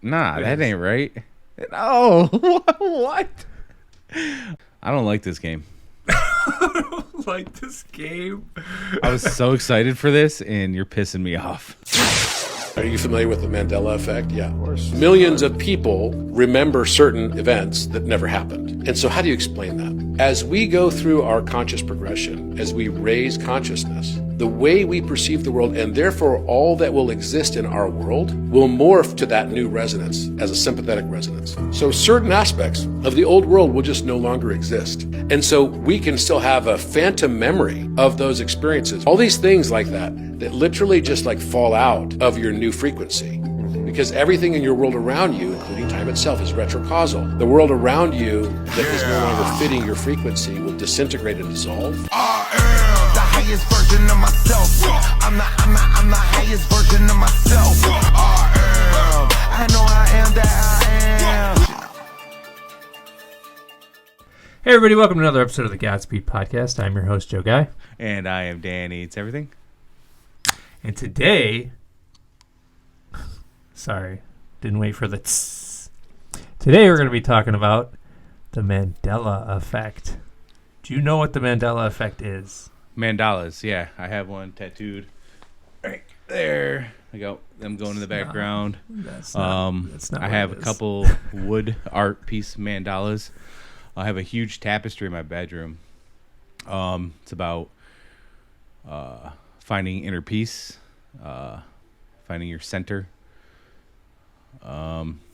Nah, that ain't right. No, what? I don't like this game. I don't like this game. I was so excited for this, and you're pissing me off. Are you familiar with the Mandela Effect? Yeah, of course. Millions of people remember certain events that never happened. And so how do you explain that? As we go through our conscious progression, as we raise consciousness, the way we perceive the world, and therefore all that will exist in our world, will morph to that new resonance as a sympathetic resonance. So certain aspects of the old world will just no longer exist. And so we can still have a phantom memory of those experiences. All these things like that literally just like fall out of your new frequency. Because everything in your world around you, including time itself, is retrocausal. The world around you that is no longer fitting your frequency will disintegrate and dissolve. I am the highest version of myself. I'm the highest version of myself. I know I am that I am. Hey everybody, welcome to another episode of the Godspeed Podcast. I'm your host, Joe Guy. And I am Dan Eats Everything. And today, sorry, didn't wait for the tss. Today we're going to be talking about the Mandela Effect. Do you know what the Mandela Effect is? Mandalas, yeah. I have one tattooed right there. I got them going in the background. That's not I what have it a is. couple wood art piece mandalas. I have a huge tapestry in my bedroom. It's about finding inner peace, finding your center.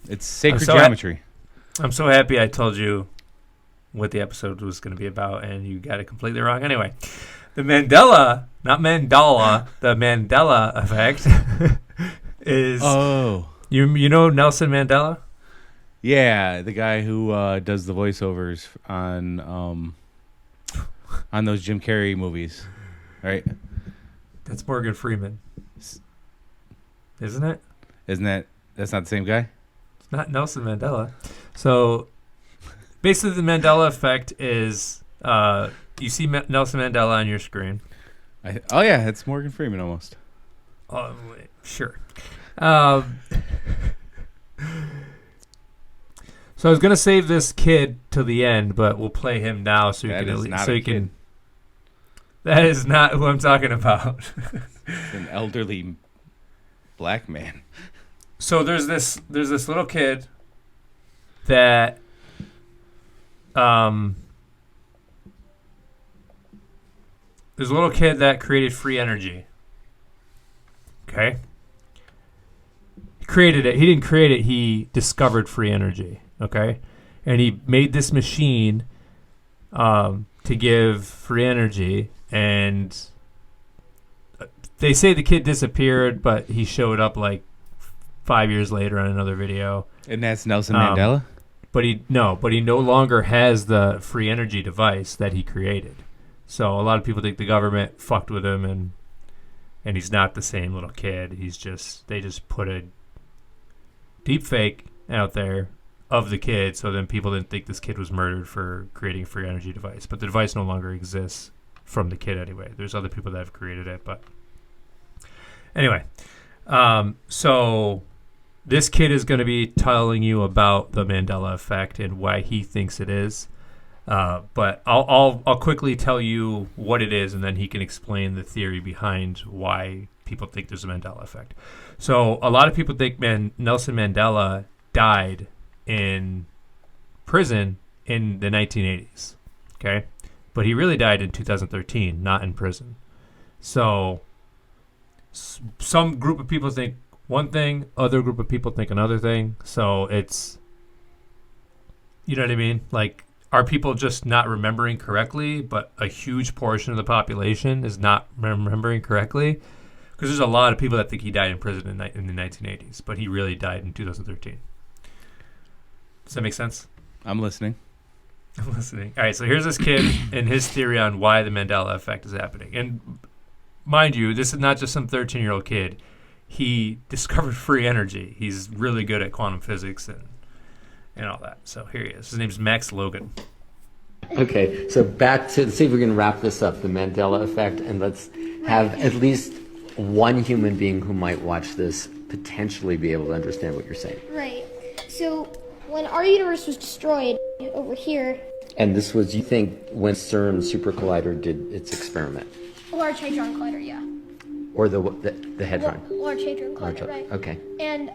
It's sacred geometry. I'm so happy I told you what the episode was going to be about, and you got it completely wrong. Anyway, the Mandela, not Mandala, the Mandela Effect is... Oh. You know Nelson Mandela? Yeah, the guy who does the voiceovers on those Jim Carrey movies, right? That's Morgan Freeman. Isn't it? That's not the same guy? It's not Nelson Mandela. So basically the Mandela Effect is you see Nelson Mandela on your screen. Oh yeah, it's Morgan Freeman almost. Oh, wait, sure. So I was gonna save this kid till the end, but we'll play him now so you That can is not so a you can. kid. That is not who I'm talking about. It's an elderly black man. So there's this little kid that there's a little kid that created free energy. Okay? He created it. He didn't create it, he discovered free energy. Okay? And he made this machine to give free energy, and they say the kid disappeared, but he showed up like 5 years later on another video. And that's Nelson Mandela? But he no longer has the free energy device that he created. So a lot of people think the government fucked with him, and he's not the same little kid. They just put a deep fake out there of the kid, so then people didn't think this kid was murdered for creating a free energy device. But the device no longer exists from the kid anyway. There's other people that have created it, but anyway. So this kid is going to be telling you about the Mandela Effect and why he thinks it is. But I'll quickly tell you what it is, and then he can explain the theory behind why people think there's a Mandela Effect. So a lot of people think Nelson Mandela died in prison in the 1980s. Okay? But he really died in 2013, not in prison. So some group of people think one thing, other group of people think another thing. So it's, you know what I mean? Like, are people just not remembering correctly, but a huge portion of the population is not remembering correctly? Because there's a lot of people that think he died in prison in the 1980s, but he really died in 2013. Does that make sense? I'm listening. I'm listening. All right, so here's this kid and his theory on why the Mandela Effect is happening. And mind you, this is not just some 13-year-old kid. He discovered free energy. He's really good at quantum physics and all that. So here he is. His name's Max Logan. Okay, so back to, see if we can wrap this up, the Mandela Effect, and let's have at least one human being who might watch this potentially be able to understand what you're saying. Right. So when our universe was destroyed over here, And this was, you think, when CERN Super Collider did its experiment? Large Hadron Collider, yeah. Or the Hadron? Large Hadron Large- Collider, right. Okay. And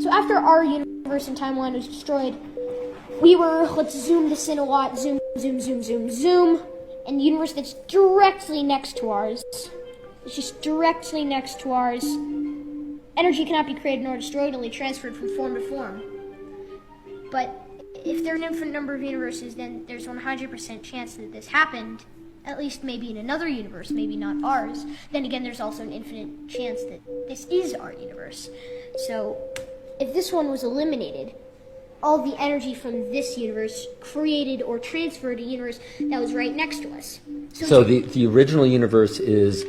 so after our universe and timeline was destroyed, we were, let's zoom this in a lot, zoom, zoom, zoom, zoom, zoom, and the universe that's directly next to ours, it's just directly next to ours, energy cannot be created nor destroyed, only transferred from form to form. But if there are an infinite number of universes, then there's 100% chance that this happened, at least maybe in another universe, maybe not ours. Then again, there's also an infinite chance that this is our universe. So if this one was eliminated, all the energy from this universe created or transferred a universe that was right next to us. So the original universe is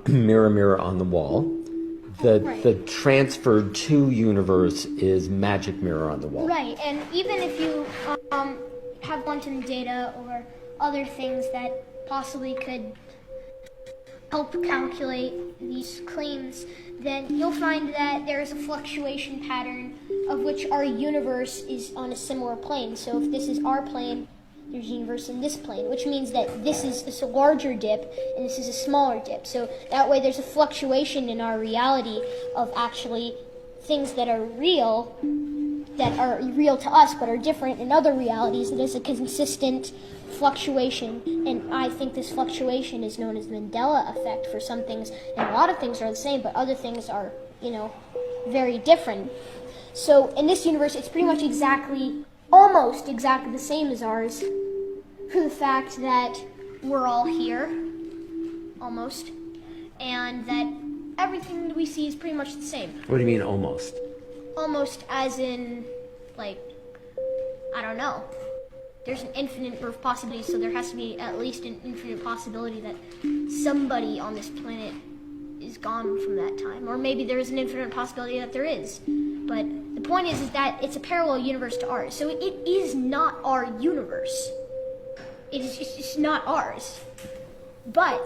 mirror, mirror on the wall. The transferred to universe is magic mirror on the wall. Right, and even if you have quantum data or other things that possibly could help calculate these claims, then you'll find that there is a fluctuation pattern of which our universe is on a similar plane. So if this is our plane, there's a universe in this plane, which means that this is a larger dip and this is a smaller dip. So that way there's a fluctuation in our reality of actually things that are real to us but are different in other realities. There's a consistent fluctuation, and I think this fluctuation is known as the Mandela Effect for some things, and a lot of things are the same, but other things are, very different. So in this universe, it's pretty much almost exactly the same as ours, for the fact that we're all here, almost, and that everything that we see is pretty much the same. What do you mean almost? Almost as in, I don't know. There's an infinite number of possibilities, so there has to be at least an infinite possibility that somebody on this planet is gone from that time. Or maybe there is an infinite possibility that there is. But the point is that it's a parallel universe to ours. So it is not our universe. It's just not ours. But...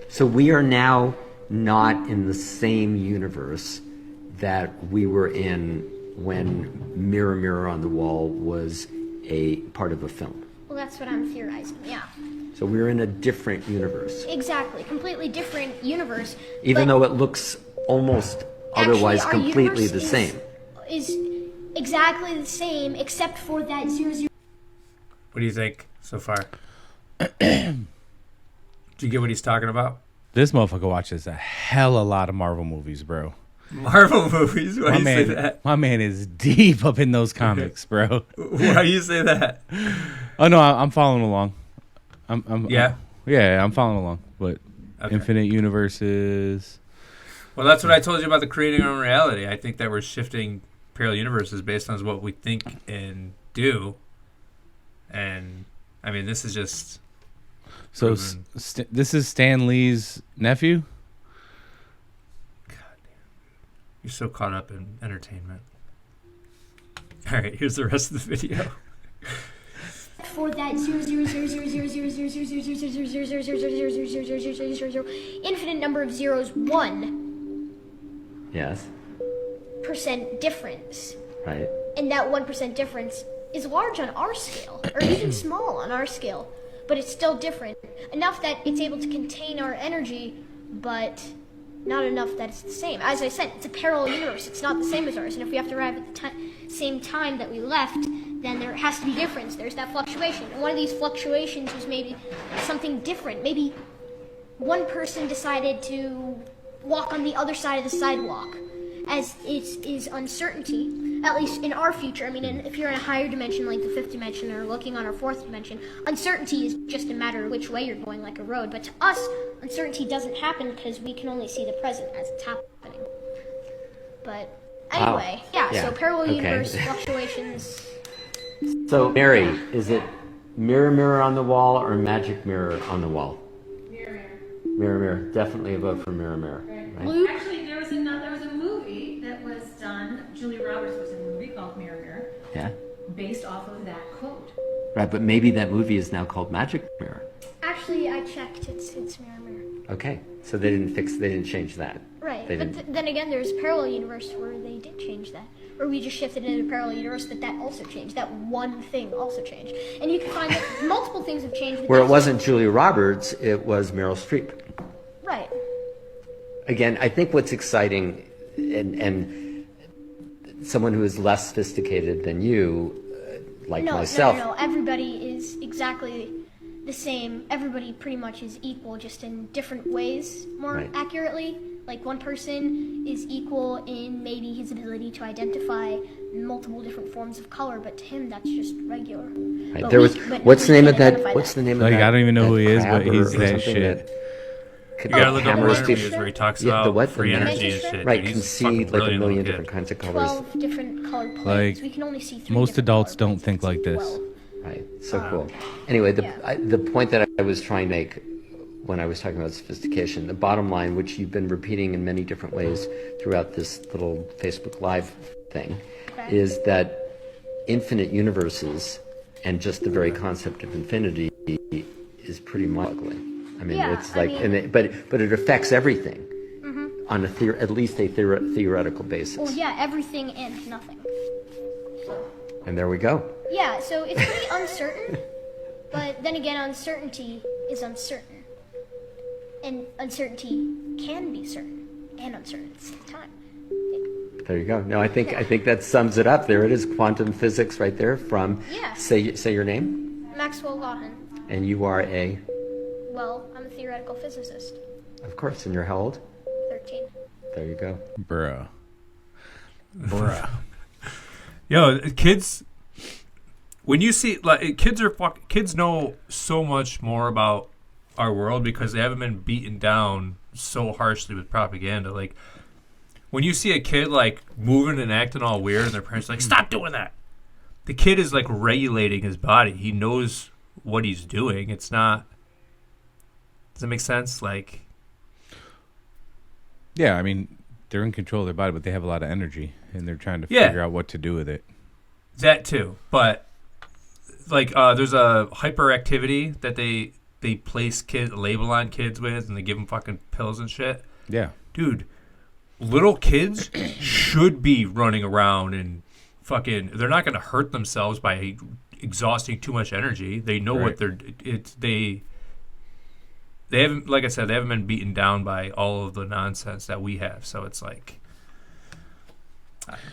So we are now not in the same universe that we were in when Mirror, Mirror on the Wall was a part of a film. Well, that's what I'm theorizing, yeah. So we're in a different universe. Exactly, completely different universe. Even though it looks almost otherwise actually, completely the same. Is exactly the same, except for that 0, 0. What do you think so far? Do you get what he's talking about? This motherfucker watches a hell of a lot of Marvel movies, bro. Marvel movies? Why do you say that? My man is deep up in those comics, bro. Why do you say that? Oh no, I'm following along. I'm following along. But Okay. infinite universes. Well, that's what I told you about the creating our own reality. I think that we're shifting parallel universes based on what we think and do. And, I mean, this is just... So this is Stan Lee's nephew? God damn. You're so caught up in entertainment. All right, here's the rest of the video. For that 0, 0, 0, 0, 0, 0, 0, 0, 0, 0, 0, 0, 0, 0, infinite number of zeros, 1%. Yes. Difference. Right. And that 1% difference is large on our scale, or even small on our scale, but it's still different. Enough that it's able to contain our energy, but not enough that it's the same. As I said, it's a parallel universe. It's not the same as ours. And if we have to arrive at the same time that we left, then there has to be difference. There's that fluctuation. And one of these fluctuations was maybe something different. Maybe one person decided to walk on the other side of the sidewalk, as it is uncertainty, at least in our future. I mean, if you're in a higher dimension like the 5th dimension or looking on our 4th dimension, uncertainty is just a matter of which way you're going, like a road. But to us, uncertainty doesn't happen because we can only see the present as it's happening. But anyway, so parallel universe fluctuations. So, Mary, is it Mirror, Mirror on the Wall or Magic Mirror on the Wall? Mirror, mirror. Mirror, Mirror. Definitely a vote for Mirror, Mirror. Right? Luke? Actually, there was a movie that was done. Julia Roberts was in a movie called Mirror, Mirror, Yeah. based off of that quote. Right, but maybe that movie is now called Magic Mirror. Actually, I checked. It's mirror, mirror. Okay, so they didn't change that. Right. They but didn't. then again, there's a parallel universe where they did change that. Or we just shifted into a parallel universe that also changed. That one thing also changed. And you can find that multiple things have changed. But Where it that's wasn't Julia Roberts, it was Meryl Streep. right. Again, I think what's exciting, and someone who is less sophisticated than you, like myself. No. Everybody is exactly the same. Everybody pretty much is equal, just in different ways, more Right. accurately. Like one person is equal in maybe his ability to identify multiple different forms of color, but to him that's just regular. Right. But There was but what's the we name can't of that? identify What's the name Like, of that? I don't even know that who he is, but crab he's or that something shit. You gotta look up Hammer More Streep- Interviews where he talks Yeah, the about what? free The energy and magic shit. Right, Dude, can he's see fucking like a brilliant million little different kid. kinds of colors. 12 different colored planes. Like, We can only see 3 most different adults colored don't planes. think like this. 12. Right, so cool. Anyway, Yeah. the point that I was trying to make when I was talking about sophistication, the bottom line, which you've been repeating in many different ways throughout this little Facebook Live thing, Okay. is that infinite universes and just the very concept of infinity is pretty mind-boggling. I mean, Yeah, it's I like, mean- and but it affects everything on a at least a theoretical basis. Well, yeah, everything and nothing. And there we go. Yeah, so it's pretty uncertain, but then again, uncertainty is uncertain. And uncertainty can be certain and uncertain at the same time. There you go. No, I think that sums it up. There it is, quantum physics right there from Yeah. say your name, Maxwell Lawton. and you are Well, I'm a theoretical physicist. of course, and you're how old? 13. There you go. Bruh. Yo, kids, when you see like kids know so much more about our world because they haven't been beaten down so harshly with propaganda. Like when you see a kid like moving and acting all weird, and their parents are like, "Stop doing that." The kid is like regulating his body. He knows what he's doing. It's not. Does that make sense? Like, Yeah, I mean, they're in control of their body, but they have a lot of energy, and they're trying to Yeah. figure out what to do with it. that too, but like there's a hyperactivity that they place a label on kids with, and they give them fucking pills and shit. Yeah. Dude, little kids should be running around and fucking. They're not going to hurt themselves by exhausting too much energy. They know what they haven't, like I said, they haven't been beaten down by all of the nonsense that we have. So it's like, I don't know.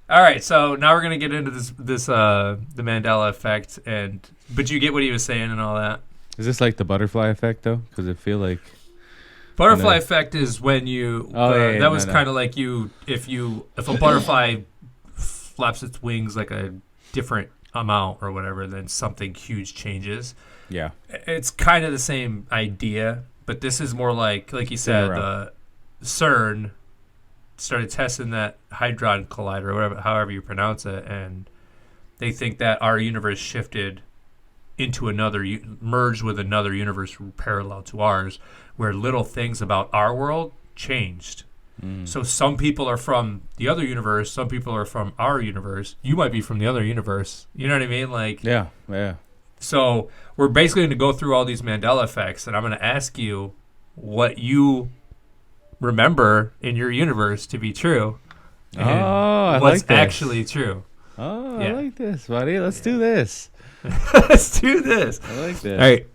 All right, so now we're gonna get into this the Mandela Effect, but you get what he was saying and all that. Is this like the butterfly effect, though? Because I feel like... Butterfly No. effect is when you. Oh, yeah, that was no. kind of like if a butterfly flaps its wings like a different amount or whatever, then something huge changes. Yeah. It's kind of the same idea, but this is more like you said, around. CERN started testing that Hadron Collider, or whatever, however you pronounce it, and they think that our universe shifted into merged with another universe parallel to ours, where little things about our world changed. So some people are from the other universe, some people are from our universe. You might be from the other universe. You know what I mean? Like, Yeah, yeah. so we're basically going to go through all these Mandela effects, and I'm going to ask you what you remember in your universe to be true. And I what's like this. actually true. Oh, Yeah. I like this, buddy. Let's do this. Let's do this. I like this. All right.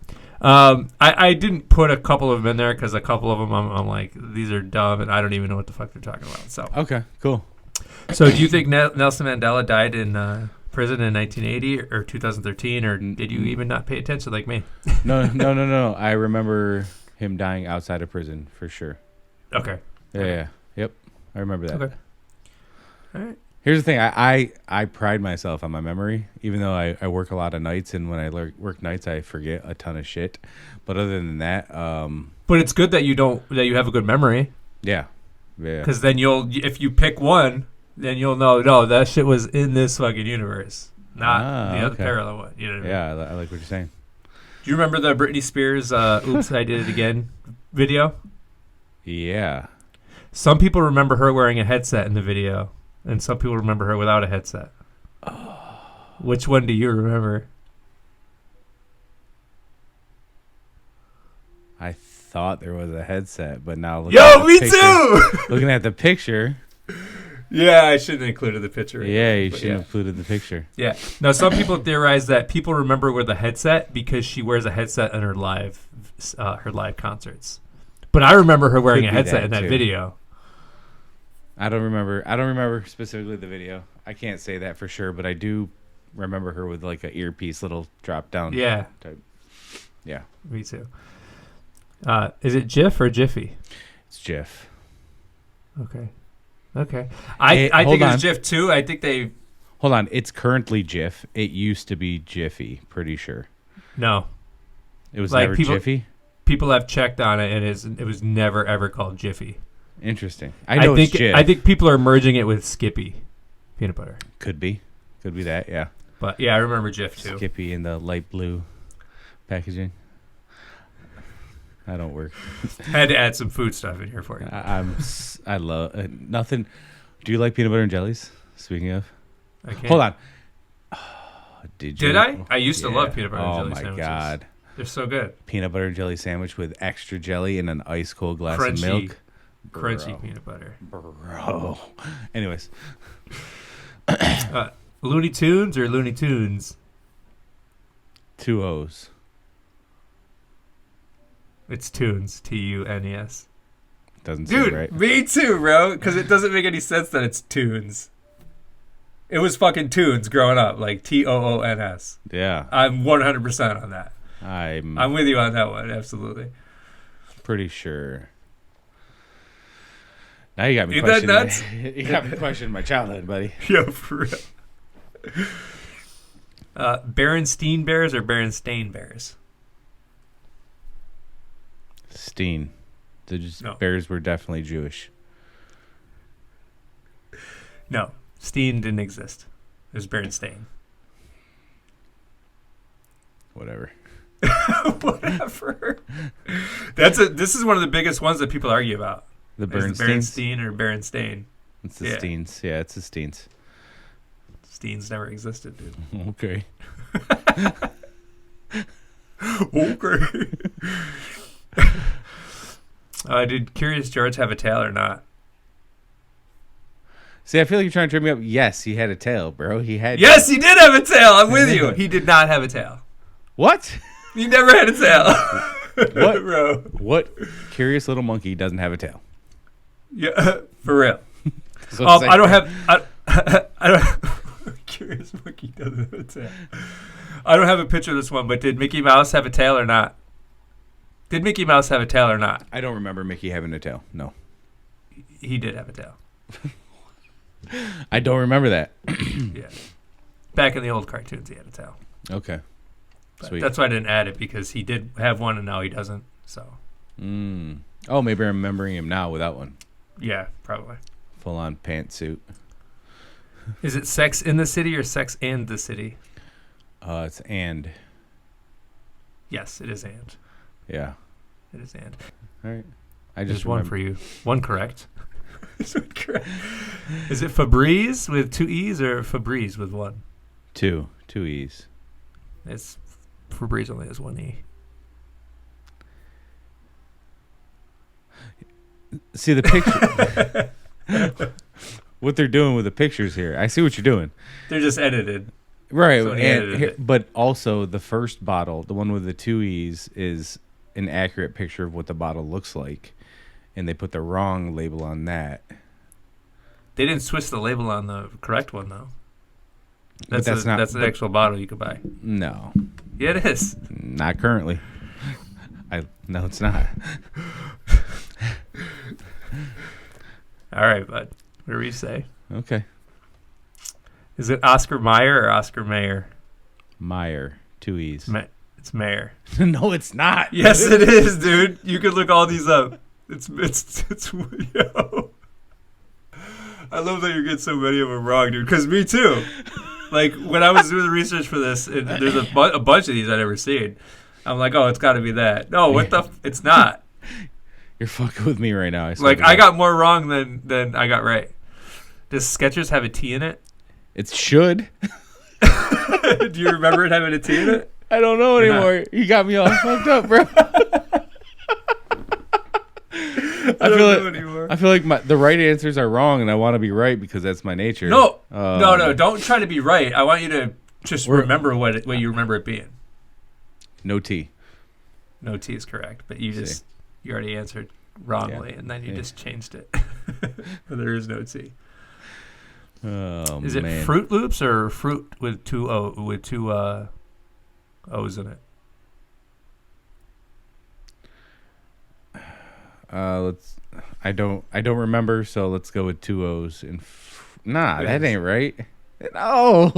I didn't put a couple of them in there because a couple of them I'm like, these are dumb and I don't even know what the fuck they're talking about. So, Okay, cool. so do you think Nelson Mandela died in prison in 1980 or 2013, or did you even not pay attention like me? No. I remember him dying outside of prison for sure. Okay. Yeah. Yep. I remember that. Okay. All right. Here's the thing. I pride myself on my memory, even though I work a lot of nights, and when I work nights, I forget a ton of shit. But other than that, But it's good that you have a good memory, yeah. because then if you pick one, then you'll know, no, that shit was in this fucking universe, not the other okay. parallel one. You know what I mean? Yeah, I like what you're saying. Do you remember the Britney Spears "Oops, I Did It Again" video? Yeah. Some people remember her wearing a headset in the video, and some people remember her without a headset. Which one do you remember? I thought there was a headset, but now looking at the picture. Yeah, I shouldn't have included the picture. Yeah, you should have included the picture. Yeah. Now, some people theorize that people remember with a headset because she wears a headset in her live concerts. But I remember her wearing a headset in that video. I don't remember specifically the video. I can't say that for sure, but I do remember her with like an earpiece, little drop down. Yeah. Type. Yeah. Me too. Is it Jif or Jiffy? It's Jif. Okay. I think it's Jif too. I think they. Hold on. It's currently Jif. It used to be Jiffy. Pretty sure. No. It was never Jiffy. People have checked on it, and it was never ever called Jiffy. Interesting. I think it's Jif. I think people are merging it with Skippy peanut butter. Could be that. Yeah. But yeah, I remember Jif too. Skippy in the light blue packaging. I don't work. Had to add some food stuff in here for you. I love nothing. Do you like peanut butter and jellies? Speaking of, Okay. Hold on. Did I? I used to love peanut butter and jelly sandwiches. Oh my god, they're so good. Peanut butter and jelly sandwich with extra jelly and an ice cold glass of milk. Crunchy peanut butter. Bro. Anyways, Looney Tunes or Looney Tunes? 2 O's. It's Tunes. Tunes. Doesn't seem right. Me too, bro. Because it doesn't make any sense that it's Tunes. It was fucking Tunes growing up, like Toons. Yeah. I'm 100% on that. I'm with you on that one, absolutely. Pretty sure. Now you got me Isn't that questioning. nuts? You got me questioning my childhood, buddy. Yo, for real. Berenstein Bears or Berenstain Bears? Steen. Bears were definitely Jewish. No, Steen didn't exist. It was Berenstain. Whatever. Whatever. This is one of the biggest ones that people argue about. The Berenstein or Berenstain. It's the Steens. Yeah, it's the Steens. Steens never existed, dude. Okay. Okay. Did Curious George have a tail or not? See, I feel like you're trying to trip me up. Yes, he had a tail, bro. Yes, he did have a tail. I'm with you. He did not have a tail. What? He never had a tail. What? Bro. What curious little monkey doesn't have a tail? Yeah, for real. So I don't have. I don't. Curious monkey doesn't have a tail. I don't have a picture of this one, but did Mickey Mouse have a tail or not? Did Mickey Mouse have a tail or not? I don't remember Mickey having a tail. No. He did have a tail. I don't remember that. Yeah. Back in the old cartoons, he had a tail. Okay. Sweet. That's why I didn't add it, because he did have one and now he doesn't. So. Oh, maybe I'm remembering him now without one. Yeah, probably. Full on pantsuit. Is it Sex in the City or Sex and the City? It's and. Yes, it is and. Yeah. It is and. All right. There's one for you. One correct. Is it correct? Is it Febreze with 2 E's or Febreze with 1? 2 E's. It's Febreze only has 1 E. See the picture. What they're doing with the pictures here. I see what you're doing. They're just edited. Right. So but also the first bottle, the one with the 2 E's, is an accurate picture of what the bottle looks like. And they put the wrong label on that. They didn't switch the label on the correct one, though. That's an actual bottle you could buy. No. Yeah, it is. Not currently. No, it's not. All right, bud. What do you say? Okay. Is it Oscar Mayer or Oscar Mayer? Meyer. 2 E's. It's Mayer. No, it's not. Yes, it is, dude. You could look all these up. It's yo. I love that you get so many of them wrong, dude. Because me too. Like when I was doing the research for this, and there's a bunch of these I'd never seen. I'm like, oh, it's got to be that. No, what the? It's not. You're fucking with me right now. I got more wrong than I got right. Does Skechers have a T in it? It should. Do you remember it having a T in it? I don't know anymore. You got me all fucked up, bro. anymore. I feel like the right answers are wrong, and I want to be right because that's my nature. No. Don't try to be right. I want you to just remember what you remember it being. No T. No T is correct, but you already answered wrongly, and then you just changed it. There is no T. Oh, is it man. Fruit Loops or fruit with two O's in it? I don't remember, so let's go with 2 O's. That ain't right. No.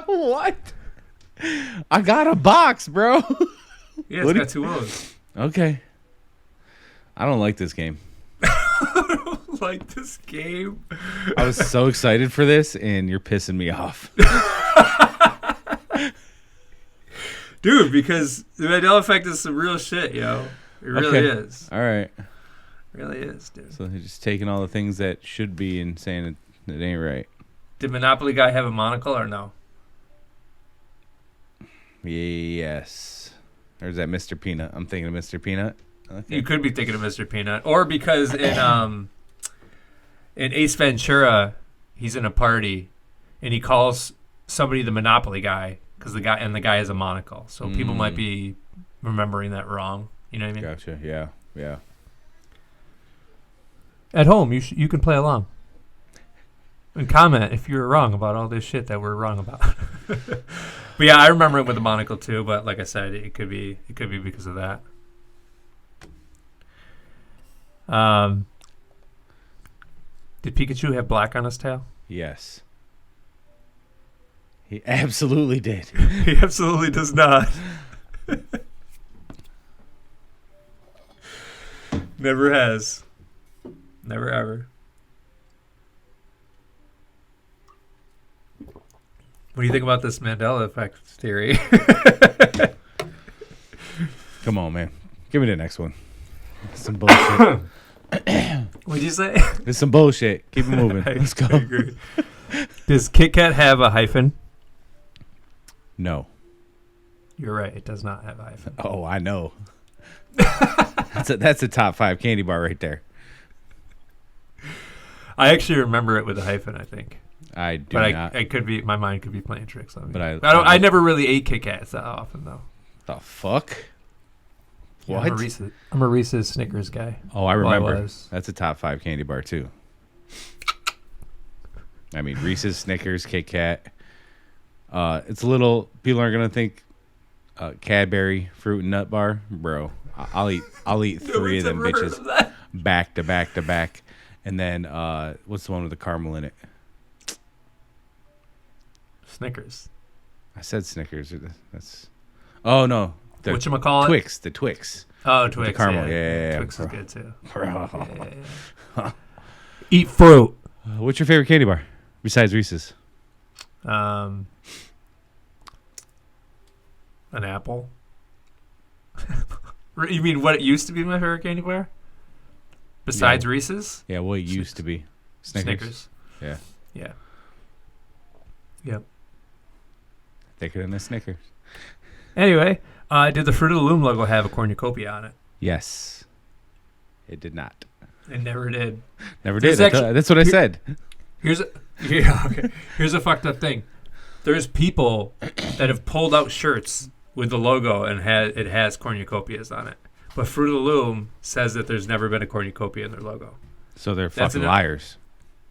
What? I got a box, bro. Yeah, it's got 2 O's. Okay. I don't like this game. I don't like this game. I was so excited for this, and you're pissing me off. Dude, because the Mandela Effect is some real shit, yo. It really is. All right. It really is, dude. So they're just taking all the things that should be and saying it ain't right. Did Monopoly guy have a monocle or no? Yes. Or is that Mr. Peanut? I'm thinking of Mr. Peanut. Okay. You could be thinking of Mr. Peanut. Or because in Ace Ventura, he's in a party, and he calls somebody the Monopoly guy, because the guy has a monocle. So people might be remembering that wrong. You know what I mean? Gotcha. Yeah. Yeah. At home, you can play along and comment if you're wrong about all this shit that we're wrong about. But yeah, I remember it with the monocle too. But like I said, it could be because of that. Did Pikachu have black on his tail? Yes. He absolutely did. He absolutely does not. Never has. Never ever. What do you think about this Mandela Effect theory? Come on, man. Give me the next one. Some bullshit. What'd you say? It's some bullshit. Keep it moving. Let's go. I agree. Does Kit Kat have a hyphen? No. You're right. It does not have a hyphen. Oh, I know. That's a top 5 candy bar right there. I actually remember it with a hyphen, I think. I do not. I could be. My mind could be playing tricks on me. But I never really ate Kit Kats that often, though. The fuck? Yeah, What? I'm a Reese's Snickers guy. Oh, I remember. was. That's a top 5 candy bar too. I mean, Reese's, Snickers, Kit Kat. It's a little. People aren't gonna think Cadbury fruit and nut bar, bro. I'll eat 3 of them bitches back to back to back, and then what's the one with the caramel in it? Snickers. I said Snickers. That's. Oh no. Whatchamacallit? Twix. The Twix. Oh, Twix. The caramel. Yeah. Yeah. Twix is good too. Bro. Yeah. Eat fruit. What's your favorite candy bar besides Reese's? An apple. You mean what it used to be my favorite candy bar? Besides Reese's? Yeah, what it used to be. Snickers. Yeah. Yeah. Yep. Thicker than a Snickers. Anyway, did the Fruit of the Loom logo have a cornucopia on it? Yes. It did not. It never did. Never did. That's what I said. Here's a fucked up thing. There's people that have pulled out shirts with the logo and it has cornucopias on it. But Fruit of the Loom says that there's never been a cornucopia in their logo. So they're fucking liars.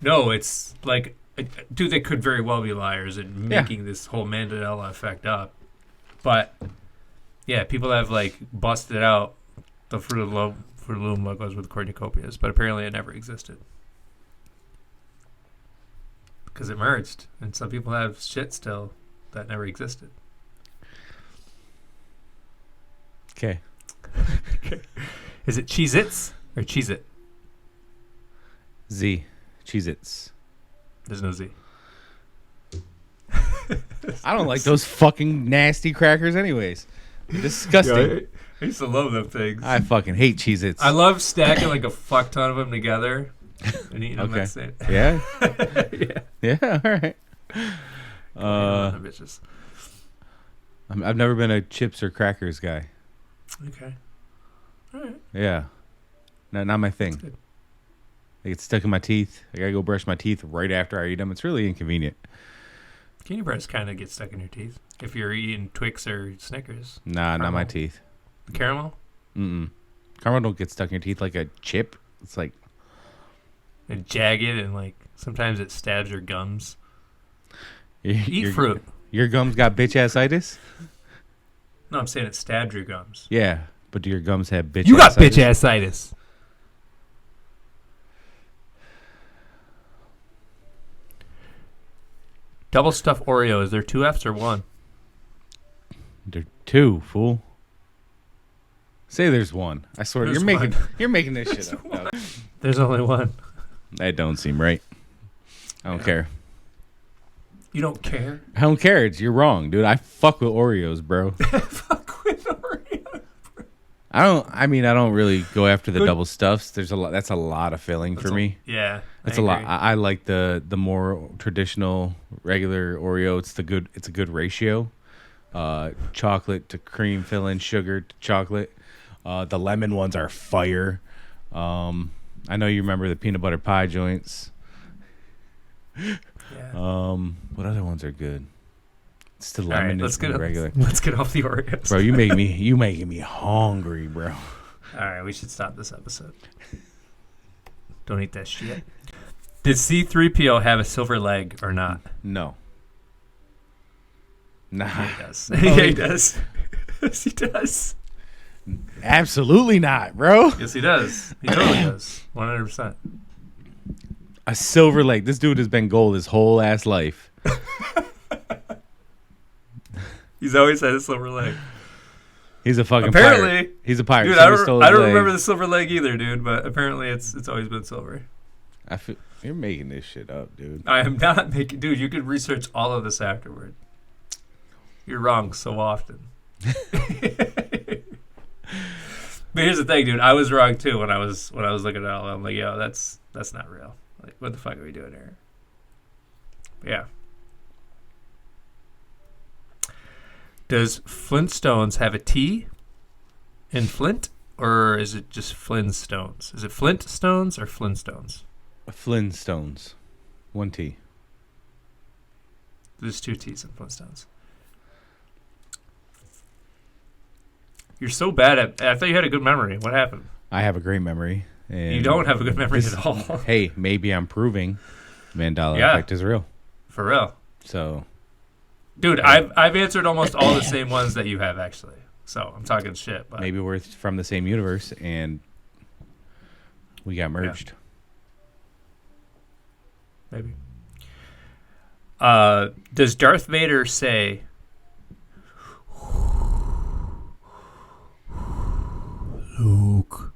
No, it's like, dude, they could very well be liars and making this whole Mandela Effect up. But yeah, people have like busted out the Fruit of the Loom logos with cornucopias, but apparently it never existed because it merged, and some people have shit still that never existed. Okay. Is it Cheez-Its or Cheez-It? Z. Cheez-Its. There's no Z. I don't like those fucking nasty crackers anyways. They're disgusting. Yeah, I used to love them things. I fucking hate Cheez-Its. I love stacking like a fuck ton of them together and eating them at the same time. Yeah? Yeah. Yeah, all right. Bitches. I've never been a chips or crackers guy. Okay. All right. Yeah. Not my thing. They get stuck in my teeth. I gotta go brush my teeth right after I eat them. It's really inconvenient. Candy bars kind of get stuck in your teeth if you're eating Twix or Snickers. Nah, not my teeth. Caramel? Caramel don't get stuck in your teeth like a chip. It's like and jagged and like sometimes it stabs your gums. Eat fruit. Your gums got bitch assitis? No, I'm saying it stabbed your gums. Yeah, but do your gums have bitch? You got bitch assitis. Double stuffed Oreo. Is there 2 F's or 1? There 2, fool. Say there's 1. I swear There's you're making this shit up. Dog. There's only 1. That don't seem right. I don't care. You don't care? I don't care. You're wrong, dude. I fuck with Oreos, bro. Fuck with Oreos, bro. I don't really go after the double stuffs. There's a lot. That's a lot of filling for me. Yeah, that's a lot. I like the more traditional regular Oreo. It's a good ratio. Chocolate to cream filling, sugar to chocolate. The lemon ones are fire. I know you remember the peanut butter pie joints. Yeah. What other ones are good? It's the lemon. Right, let's get regular. Let's get off the Oreos, bro. You making me hungry, bro. All right, we should stop this episode. Don't eat that shit. Did C-3PO have a silver leg or not? No. Nah. Yeah, he does. Yeah, he does. Yes, he does. Absolutely not, bro. Yes, he does. He totally does. 100%. A silver leg. This dude has been gold his whole ass life. He's always had a silver leg. He's a fucking apparently, pirate. He's a pirate. Dude, I don't remember the silver leg either, dude, but apparently it's always been silver. You're making this shit up, dude. I am not making... Dude, you could research all of this afterward. You're wrong so often. But here's the thing, dude. I was wrong too when I was looking at it all. I'm like, yo, that's not real. Like, what the fuck are we doing here? But yeah. Does Flintstones have a T in Flint, or is it just Flintstones? Is it Flintstones or Flintstones? Flintstones. 1 T. There's 2 T's in Flintstones. You're so bad at... I thought you had a good memory. What happened? I have a great memory. And you don't have a good memory at all. Hey, maybe I'm proving Mandela Effect is real. For real. So... Dude, I've answered almost all the same ones that you have, actually. So, I'm talking shit. But maybe we're from the same universe, and we got merged. Yeah. Maybe. Does Darth Vader say... Luke,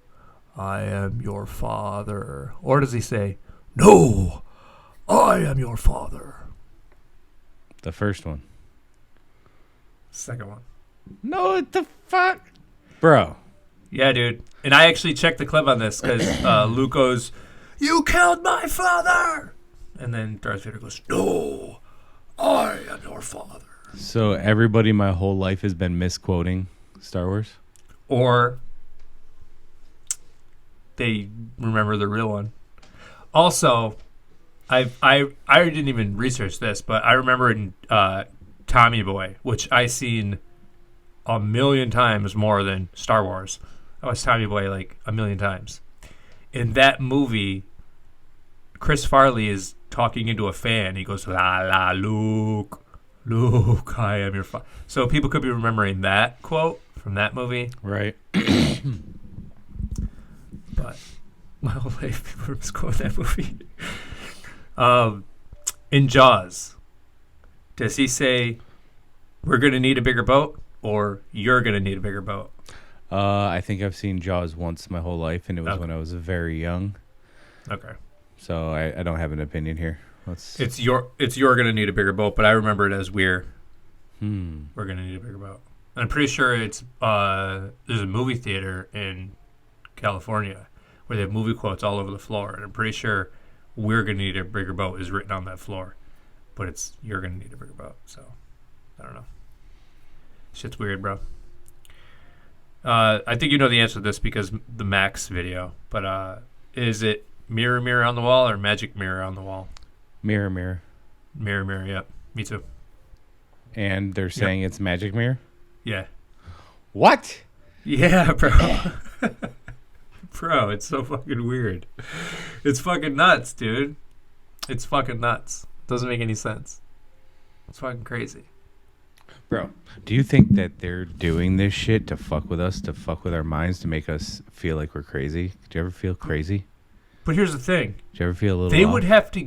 I am your father. Or does he say, no, I am your father? The first one. Second one. No, what the fuck? Bro. Yeah, dude. And I actually checked the clip on this because Luke goes, you killed my father! And then Darth Vader goes, no, I am your father. So everybody my whole life has been misquoting Star Wars? Or... they remember the real one. Also, I didn't even research this, but I remember in Tommy Boy, which I seen 1,000,000 times more than Star Wars. I watched Tommy Boy like 1,000,000 times. In that movie, Chris Farley is talking into a fan. He goes, la la, Luke, I am your father. So people could be remembering that quote from that movie. Right. But my whole life, people were misquoting that movie. In Jaws, does he say, we're going to need a bigger boat, or you're going to need a bigger boat? I think I've seen Jaws once my whole life, and it was when I was very young. Okay. So I don't have an opinion here. It's you're going to need a bigger boat, but I remember it as we're going to need a bigger boat. And I'm pretty sure it's there's a movie theater in California where they have movie quotes all over the floor, and I'm pretty sure we're going to need a bigger boat is written on that floor, but it's you're going to need a bigger boat. So I don't know. Shit's weird, bro. I think you know the answer to this because the Max video, but is it Mirror, mirror on the wall or magic mirror on the wall? Mirror, mirror. Mirror, mirror, yep. Me too. And they're saying it's magic mirror? Yeah. What? Yeah, bro. Bro, it's so fucking weird. It's fucking nuts, dude. It's fucking nuts. Doesn't make any sense. It's fucking crazy. Bro, do you think that they're doing this shit to fuck with us, to fuck with our minds, to make us feel like we're crazy? Did you ever feel crazy? But here's the thing. Did you ever feel a little They off? would have to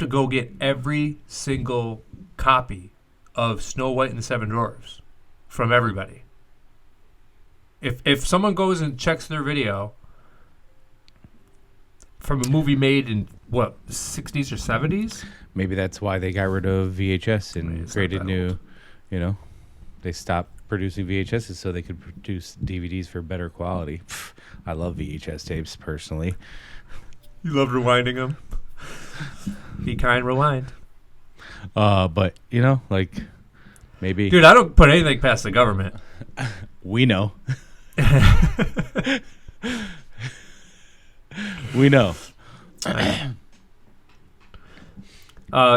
go get every single copy of Snow White and the Seven Dwarfs from everybody. If someone goes and checks their video from a movie made in what, the 60s or 70s? Maybe that's why they got rid of VHS and It's not created that new, old. you know, they stopped producing VHSs so they could produce DVDs for better quality. Pff, I love VHS tapes personally. You love rewinding them. Be kind, rewind. But you know, like maybe Dude, I don't put anything past the government. we know. We know.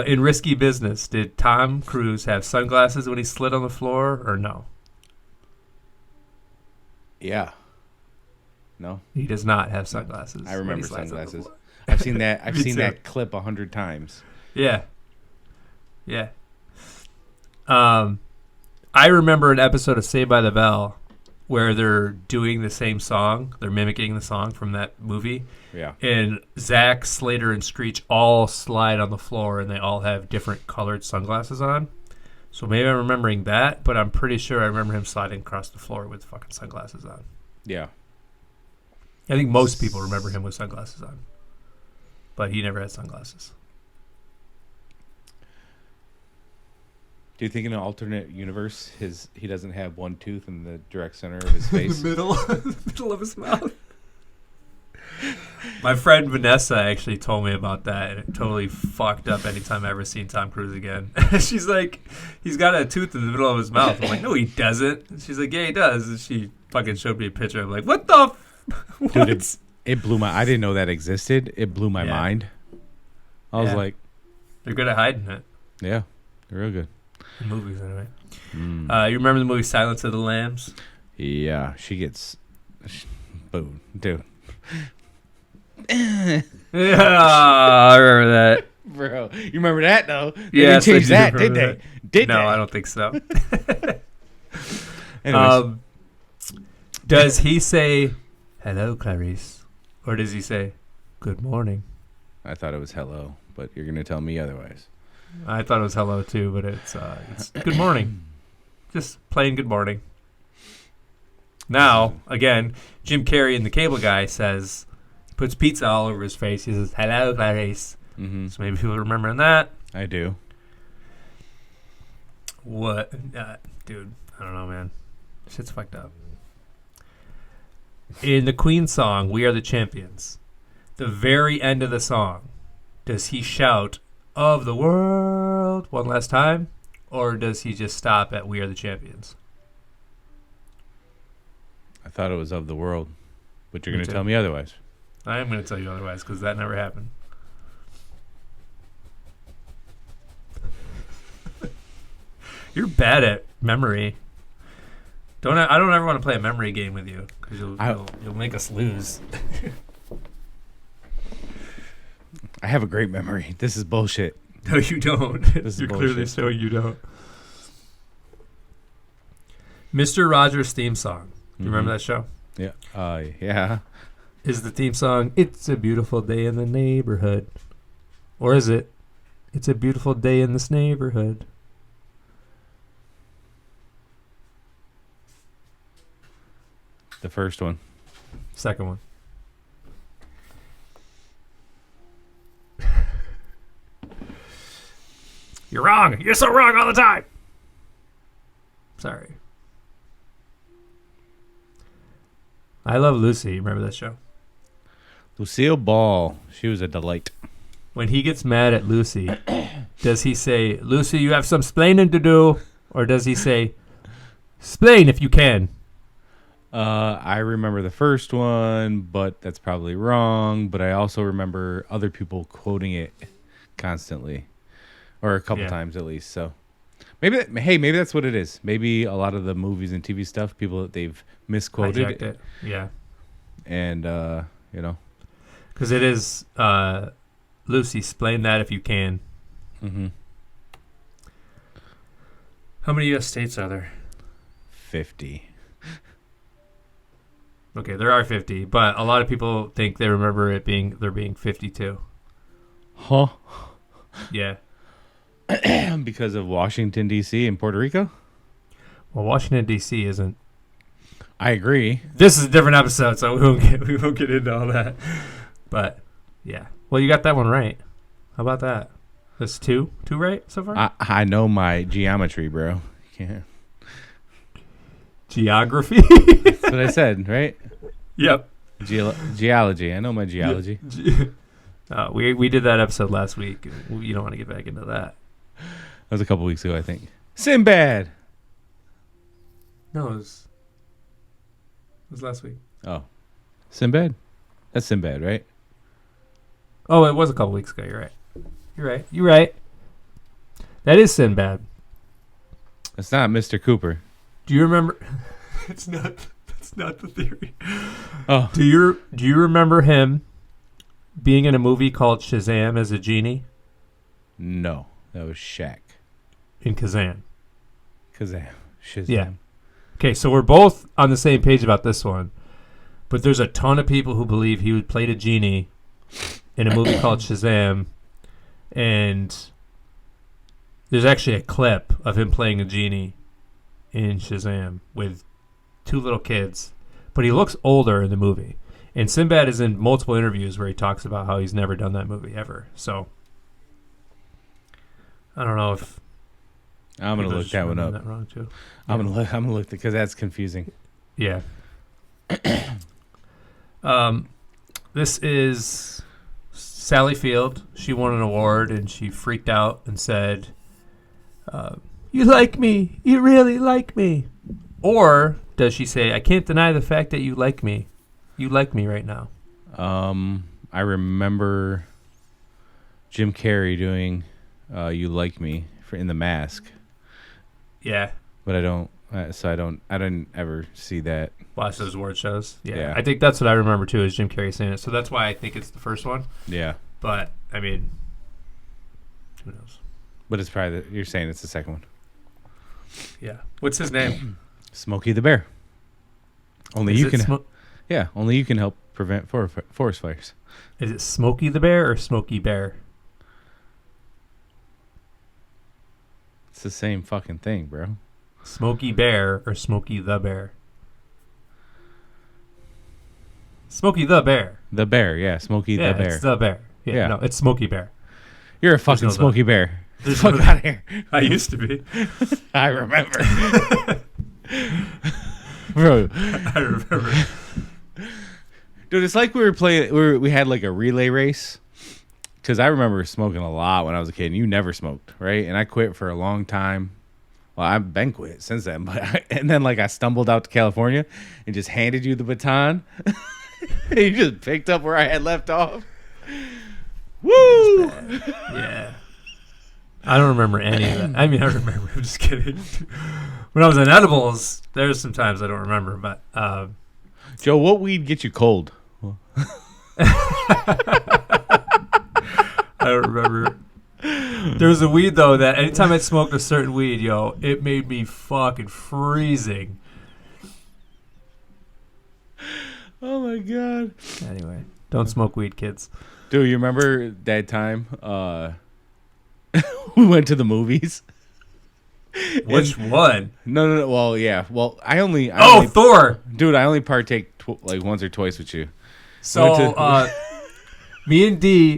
In Risky Business, did Tom Cruise have sunglasses when he slid on the floor or no? Yeah. No, He does not have sunglasses. I when he remember slides on the sunglasses. floor. I've seen that. I've Me seen too. that clip 100 times. Yeah. Yeah. I remember an episode of Saved by the Bell where they're doing the same song. They're mimicking the song from that movie. Yeah. And Zach, Slater, and Screech all slide on the floor, and they all have different colored sunglasses on. So maybe I'm remembering that, but I'm pretty sure I remember him sliding across the floor with fucking sunglasses on. Yeah. I think most people remember him with sunglasses on. But he never had sunglasses. Do you think in an alternate universe, he doesn't have one tooth in the direct center of his face? middle of his mouth. My friend Vanessa actually told me about that, and it totally fucked up anytime I ever seen Tom Cruise again. She's like, he's got a tooth in the middle of his mouth. I'm like, no, he doesn't. And she's like, yeah, he does. And she fucking showed me a picture. I'm like, what the what? Dude, it blew my... I didn't know that existed. It blew my Yeah. mind. I was Yeah. like... They're good at hiding it. Yeah, they're real good. In movies, anyway. You remember the movie Silence of the Lambs? Yeah, she gets... Boo, dude. Yeah, I remember that. Bro, you remember that, though? They Yes, didn't change I do that, did remember they? Did No, they? I don't think so. Anyways, Does he say, hello, Clarice? Or does he say, good morning? I thought it was hello, but you're going to tell me otherwise. I thought it was hello, too, but it's good morning. Just plain good morning. Now, again, Jim Carrey in The Cable Guy says, puts pizza all over his face. He says, hello, Clarice. Mm-hmm. So maybe people are remembering that. I do. What? Dude, I don't know, man. Shit's fucked up. In the Queen song, We Are the Champions, the very end of the song, does he shout, of the world, one last time? Or does he just stop at We Are the Champions? I thought it was of the world, but you're Me going to too. tell me otherwise. I am going to tell you otherwise because that never happened. You're bad at memory. I don't ever want to play a memory game with you because you'll make us lose. I have a great memory. This is bullshit. No, you don't. is You're clearly bullshit. showing you don't. Mr. Rogers' theme song. Do you remember that show? Yeah. Yeah. Is the theme song It's a Beautiful Day in the Neighborhood? Or is it It's a Beautiful Day in this Neighborhood? The first one. Second one. You're wrong. You're so wrong all the time. Sorry. I Love Lucy. Remember that show? Lucille Ball. She was a delight. When he gets mad at Lucy, does he say, Lucy, you have some splaining to do? Or does he say, splain if you can? I remember the first one, but that's probably wrong. But I also remember other people quoting it constantly, or a couple times at least. So maybe that's what it is. Maybe a lot of the movies and TV stuff, people they've misquoted it. Yeah, and because it is Lucy. Explain that if you can. Mm-hmm. How many U.S. states are there? 50. Okay, there are 50, but a lot of people think they remember there being 52. Huh? Yeah. Because of Washington, D.C. and Puerto Rico? Well, Washington, D.C. isn't. I agree. This is a different episode, so we won't get into all that. But, yeah. Well, you got that one right. How about that? That's two right so far? I know my geometry, bro. Yeah. Geography? That's what I said, right? Yep. Geology. I know my geology. We did that episode last week. You don't want to get back into that. That was a couple weeks ago, I think. Sinbad. No, it was last week. Oh. Sinbad? That's Sinbad, right? Oh, it was a couple weeks ago. You're right. That is Sinbad. It's not Mr. Cooper. Do you remember? That's not the theory. Oh. Do you remember him being in a movie called Shazam as a genie? No. That was Shaq. In Kazan. Shazam. Yeah. Okay, so we're both on the same page about this one. But there's a ton of people who believe he played a genie in a movie called Shazam. And there's actually a clip of him playing a genie in Shazam with two little kids. But he looks older in the movie. And Sinbad is in multiple interviews where he talks about how he's never done that movie ever. So I don't know if I'm gonna look that one up. That wrong too. I'm gonna look because that's confusing. Yeah. This is Sally Field. She won an award and she freaked out and said, "You like me? You really like me?" Or does she say, "I can't deny the fact that you like me. You like me right now"? I remember Jim Carrey doing "You Like Me" in The Mask. Yeah, but I don't. So I didn't ever see that. Watch those award shows. Yeah, I think that's what I remember too, is Jim Carrey saying it. So that's why I think it's the first one. Yeah, but I mean, who knows? But it's probably you're saying it's the second one. Yeah. What's his name? Smokey the Bear. Only is you can. Yeah, only you can help prevent forest fires. Is it Smokey the Bear or Smokey Bear? It's the same fucking thing, bro. Smokey Bear or Smokey the Bear? Smokey the Bear. The Bear, yeah. Smokey the Bear. It's the Bear. Yeah, no, it's Smokey Bear. You're a fucking Smokey Bear. Fuck out of here. I used to be. I remember. Bro. I remember. Dude, it's like we were playing, we had like a relay race. Because I remember smoking a lot when I was a kid, and you never smoked, right? And I quit for a long time. Well, I've been quit since then. And then like I stumbled out to California and just handed you the baton. And you just picked up where I had left off. Woo! Yeah. I don't remember any of that. I mean, I remember. I'm just kidding. When I was on edibles, there's some times I don't remember. But Joe, what weed gets you cold? I don't remember. There was a weed, though, that anytime I smoked a certain weed, it made me fucking freezing. Oh, my God. Anyway, don't smoke weed, kids. Dude, you remember that time we went to the movies? Which one? No. Well, yeah. Well, I only Thor! Dude, I only partake like once or twice with you. So, me and D,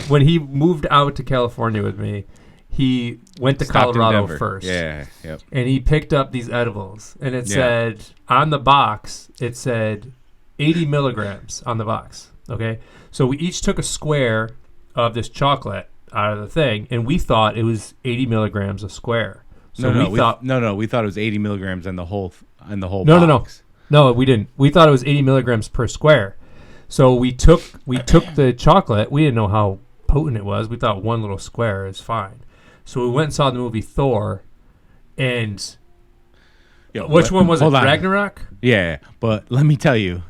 when he moved out to California with me, he went to Colorado first. Yeah, yep. And he picked up these edibles. And it said, on the box, it said 80 milligrams on the box. Okay? So we each took a square of this chocolate out of the thing, and we thought it was 80 milligrams a square. So we thought it was 80 milligrams on the whole in the whole No, box. No, we didn't. We thought it was 80 milligrams per square. So we took the chocolate. We didn't know how potent it was. We thought one little square is fine. So we went and saw the movie Thor, and which one was it? Ragnarok? Yeah, but let me tell you,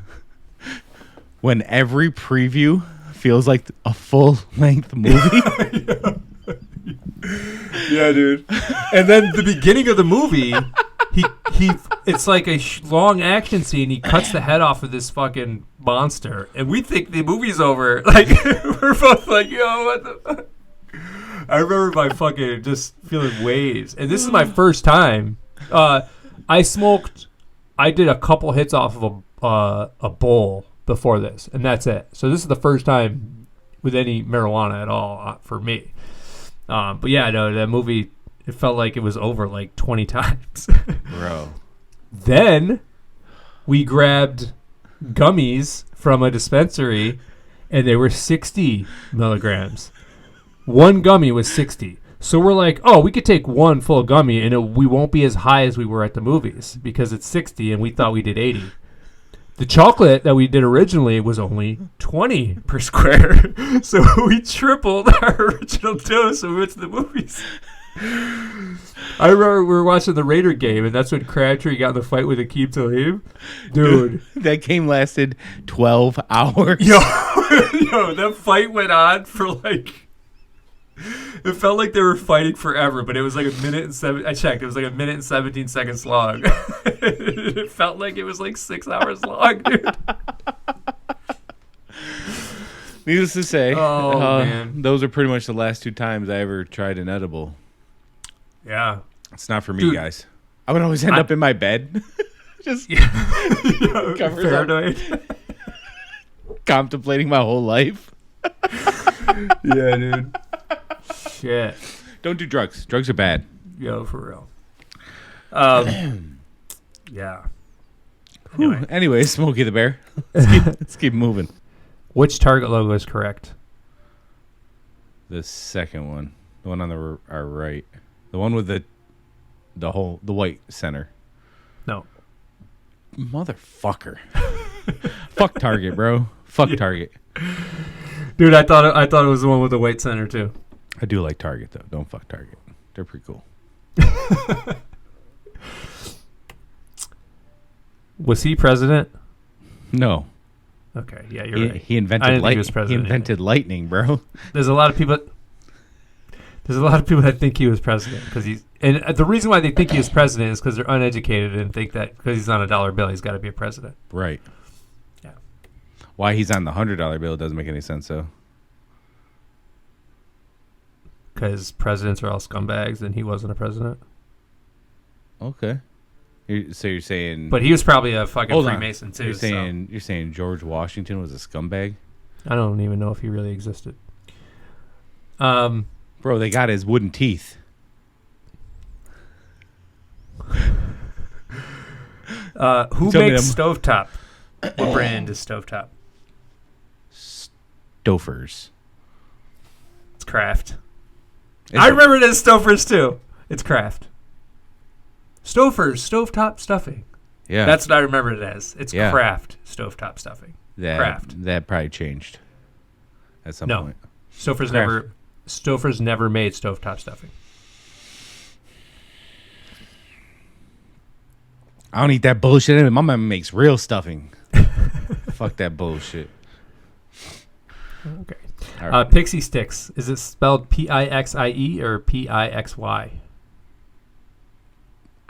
when every preview feels like a full-length movie. Yeah, dude. And then the beginning of the movie, he it's like a long action scene. He cuts the head off of this fucking monster, and we think the movie's over. Like, we're both like, yo, what the fuck? I remember my fucking just feeling waves. And this is my first time. I did a couple hits off of a bowl before this, and that's it. So this is the first time with any marijuana at all for me. But yeah, no, that movie, it felt like it was over like 20 times. Bro. Then we grabbed gummies from a dispensary, and they were 60 milligrams. One gummy was 60. So we're like, oh, we could take one full gummy, and we won't be as high as we were at the movies because it's 60, and we thought we did 80. The chocolate that we did originally was only 20 per square. So we tripled our original dose when we went to the movies. I remember we were watching the Raider game, and that's when Crabtree got in the fight with Akeem Talib. Dude. That game lasted 12 hours. Yo, that fight went on for like... It felt like they were fighting forever, but it was like a minute and I checked. It was like a minute and 17 seconds long. It felt like it was like 6 hours long, dude. Needless to say, man. those are pretty much the last 2 times I ever tried an edible. Yeah. It's not for me, Dude. guys. I would always end up in my bed. Just covers paranoid. contemplating my whole life. Yeah, dude. Shit. Don't do drugs. Drugs are bad. Yo, for real. Yeah. Anyway, Smokey the Bear. Let's keep moving. Which Target logo is correct? The second one. The one on our right. The one with the white center. No. Motherfucker. Fuck Target, bro. Fuck Target. Dude, I thought it was the one with the white center too. I do like Target though. Don't fuck Target. They're pretty cool. Was he president? No. Okay, yeah, you're right. He invented I didn't think he was president. He invented lightning, bro. There's a lot of people that think he was president and the reason why they think he was president is because they're uneducated and think that because he's on a dollar bill, he's got to be a president. Right. Yeah. Why he's on the $100 bill doesn't make any sense, though. Because presidents are all scumbags, and he wasn't a president. Okay. So you're saying... But he was probably a fucking Freemason, too. You're saying George Washington was a scumbag? I don't even know if he really existed. Bro, they got his wooden teeth. Who makes Stovetop? What brand is Stovetop? Stofers. It's Kraft. I remember it as Stouffer's too. It's Kraft. Stouffer's stovetop stuffing. Yeah, that's what I remember it as. It's Kraft stovetop stuffing. Kraft. That probably changed at some point. Stouffer's never made stovetop stuffing. I don't eat that bullshit. My mom makes real stuffing. Fuck that bullshit. Okay. Right. Pixie Sticks. Is it spelled Pixie or Pixy?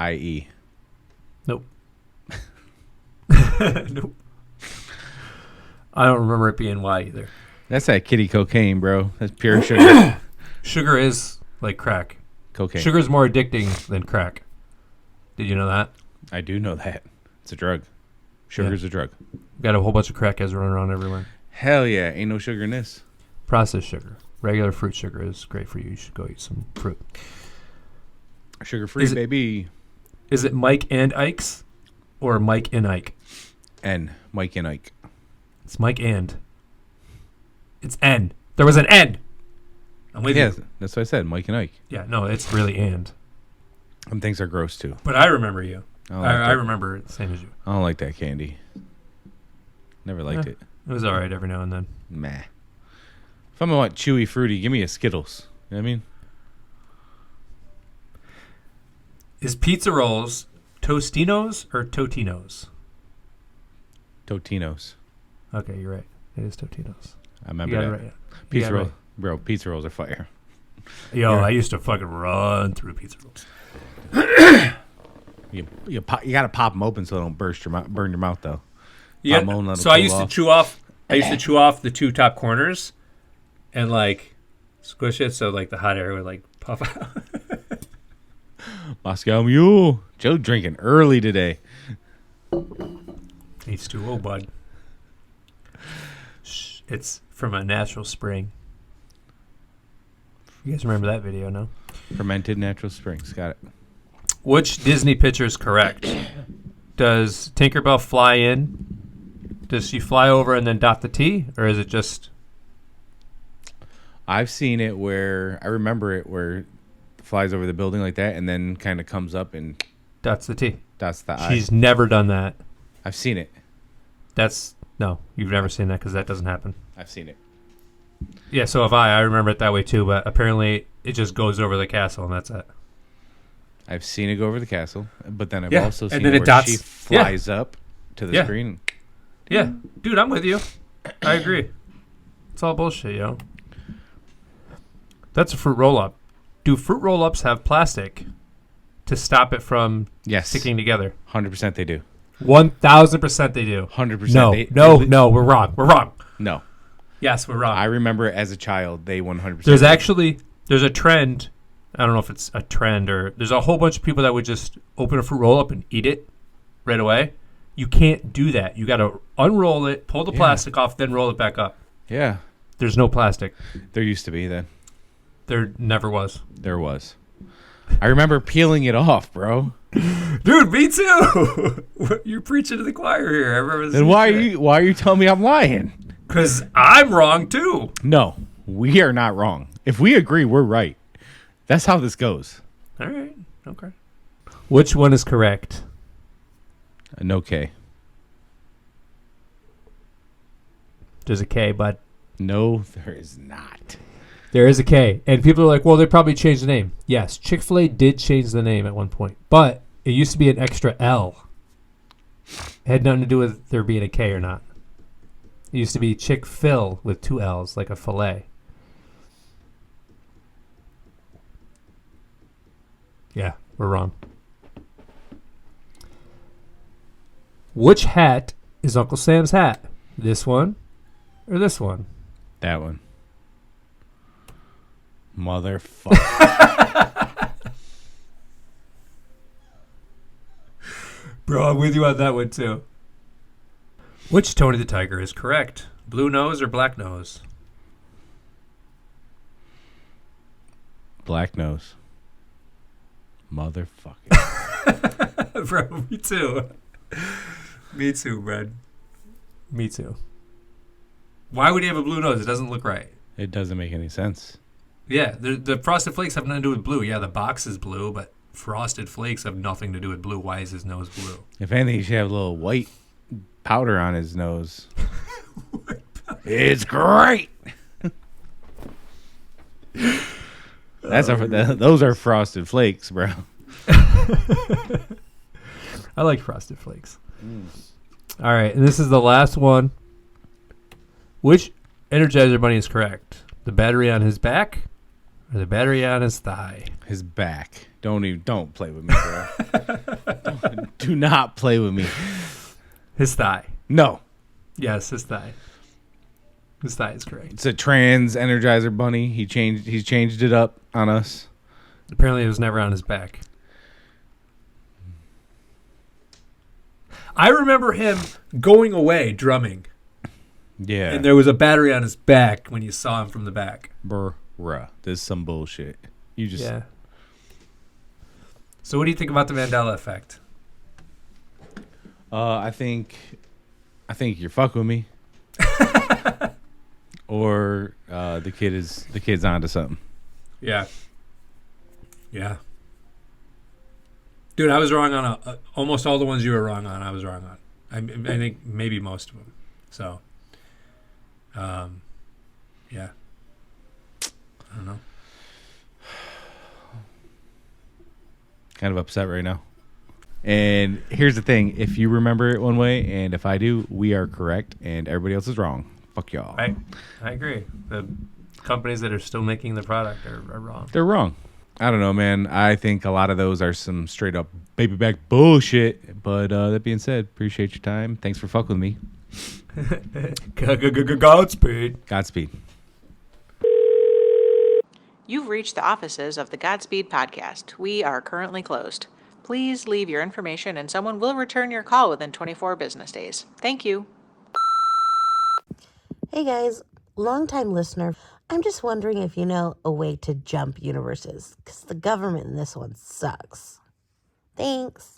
IE. Nope. Nope. I don't remember it being Y either. That's that kitty cocaine, bro. That's pure sugar. Sugar is like crack. Cocaine. Sugar is more addicting than crack. Did you know that? I do know that. It's a drug. Sugar's a drug. Got a whole bunch of crackheads running around everywhere. Hell yeah. Ain't no sugar in this. Processed sugar. Regular fruit sugar is great for you. You should go eat some fruit. Sugar-free, baby. Is it Mike and Ike's or Mike and Ike? N. Mike and Ike. It's Mike and. It's N. There was an N. I'm with you. That's what I said. Mike and Ike. Yeah, no, it's really and. And things are gross too. But I remember you. I remember it the same as you. I don't like that candy. Never liked it. It was all right every now and then. Meh. If I'm gonna want chewy fruity, give me a Skittles. You know what I mean? Is pizza rolls Tostinos or Totinos? Totinos. Okay, you're right. It is Totinos. I remember You that. got it right. Pizza You got it roll, right. bro. Pizza rolls are fire. Yo, I used to fucking run through pizza rolls. You gotta pop them open so they don't burn your mouth though. Yeah. Pop 'em, let 'em So I cool used to off. chew off. I used to chew off the two top corners, and like squish it so like the hot air would like puff out. Moscow Mule. Joe drinking early today. H2O, bud. Shh, it's from a natural spring. You guys remember that video, no? Fermented natural springs. Got it. Which Disney picture is correct? Does Tinkerbell fly in? Does she fly over and then dot the T? Or is it just... I've seen it where I remember it where it flies over the building like that and then kind of comes up and dots the T? dots the I. She's never done that. I've seen it. No, you've never seen that because that doesn't happen. I've seen it. Yeah, so have I. I remember it that way too, but apparently it just goes over the castle and that's it. I've seen it go over the castle, but then I've Yeah, also and seen then it it where dots- she yeah. flies up to the Yeah. screen. Yeah, dude, I'm with you. I agree. It's all bullshit, yo. That's a fruit roll-up. Do fruit roll-ups have plastic to stop it from Yes. sticking together? 100% they do. 1,000% they do. 100%. No, no, we're wrong. We're wrong. No. Yes, we're wrong. I remember as a child, they 100%. There's a trend. I don't know if it's a trend or there's a whole bunch of people that would just open a fruit roll-up and eat it right away. You can't do that. You got to unroll it, pull the plastic off, then roll it back up. Yeah. There's no plastic. There used to be then. There never was. There was. I remember peeling it off, bro. Dude, me too. You're preaching to the choir here. I remember. Then why are you telling me I'm lying? Because I'm wrong too. No, we are not wrong. If we agree, we're right. That's how this goes. All right. Okay. Which one is correct? No K. There's a K, bud. No, there is not. There is a K. And people are like, well, they probably changed the name. Yes, Chick-fil-A did change the name at one point. But it used to be an extra L. It had nothing to do with there being a K or not. It used to be Chick-fil with two L's, like a fillet. Yeah, we're wrong. Which hat is Uncle Sam's hat? This one or this one? That one. Motherfucker. Bro, I'm with you on that one too. Which Tony the Tiger is correct? Blue nose or black nose? Black nose. Motherfucker. Bro, me too. Me too, Brad. Me too. Why would he have a blue nose? It doesn't look right. It doesn't make any sense. Yeah, the Frosted Flakes have nothing to do with blue. Yeah, the box is blue, but Frosted Flakes have nothing to do with blue. Why is his nose blue? If anything, he should have a little white powder on his nose. It's great. Those are Frosted Flakes, bro. I like Frosted Flakes. All right, and this is the last one. Which Energizer Bunny is correct? The battery on his back or the battery on his thigh? His back. Don't play with me, bro. Do not play with me. His thigh. No. Yes, his thigh. His thigh is correct. It's a trans Energizer Bunny. He's changed it up on us. Apparently, it was never on his back. I remember him going away drumming. Yeah. And there was a battery on his back when you saw him from the back. Bruh. This is some bullshit. You just Yeah. So what do you think about the Mandela Effect? I think you're fucking with me. Or the kid's onto something. Yeah. Yeah. Dude, I was wrong on almost all the ones you were wrong on. I was wrong on. I think maybe most of them. So, yeah. I don't know. Kind of upset right now. And here's the thing. If you remember it one way, and if I do, we are correct, and everybody else is wrong. Fuck y'all. I agree. The companies that are still making the product are wrong. They're wrong. I don't know, man. I think a lot of those are some straight up baby back bullshit. But that being said, appreciate your time. Thanks for fucking with me. Godspeed. Godspeed. You've reached the offices of the Godspeed podcast. We are currently closed. Please leave your information and someone will return your call within 24 business days. Thank you. Hey guys, long-time listener. I'm just wondering if you know a way to jump universes, because the government in this one sucks. Thanks.